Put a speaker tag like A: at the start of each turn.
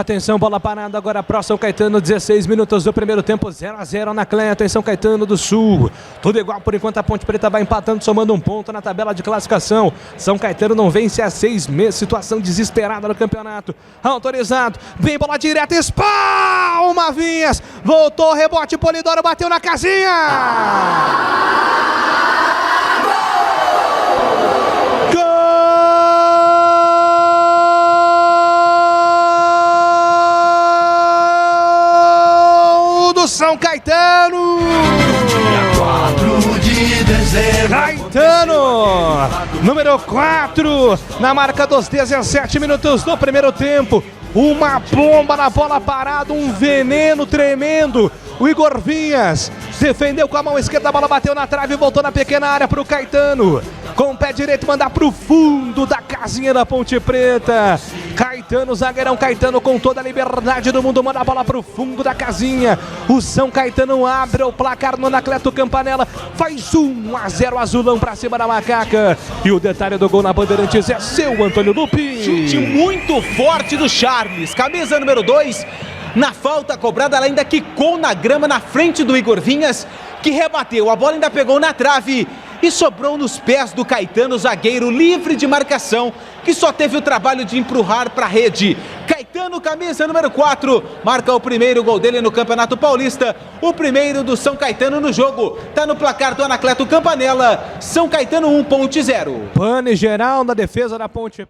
A: Atenção, bola parada agora para São Caetano, 16 minutos do primeiro tempo, 0-0 na Cleto, em São Caetano do Sul. Tudo igual por enquanto, a Ponte Preta vai empatando, somando um ponto na tabela de classificação. São Caetano não vence há 6 meses, situação desesperada no campeonato. Autorizado, vem bola direta, espalma Vinhas, voltou, rebote, Polidoro bateu na casinha. São Caetano! Caetano, número 4, na marca dos 17 minutos do primeiro tempo. Uma bomba na bola parada, um veneno tremendo. O Igor Vinhas defendeu com a mão esquerda, a bola bateu na trave e voltou na pequena área para o Caetano. Com o pé direito, mandar para o fundo da casinha da Ponte Preta. Caetano, zagueirão Caetano com toda a liberdade do mundo, manda a bola para o fundo da casinha. O São Caetano abre o placar no Anacleto Campanella, faz 1-0 azulão para cima da Macaca. E o detalhe do gol na Bandeirantes é seu, Antônio Lupi.
B: Chute muito forte do Charles, camisa número 2. Na falta cobrada, ela ainda quicou na grama na frente do Igor Vinhas, que rebateu. A bola ainda pegou na trave e sobrou nos pés do Caetano, zagueiro livre de marcação, que só teve o trabalho de empurrar para a rede. Caetano, camisa número 4, marca o primeiro gol dele no Campeonato Paulista, o primeiro do São Caetano no jogo. Tá no placar do Anacleto Campanella, São Caetano 1.0.
A: Pane geral na defesa da Ponte.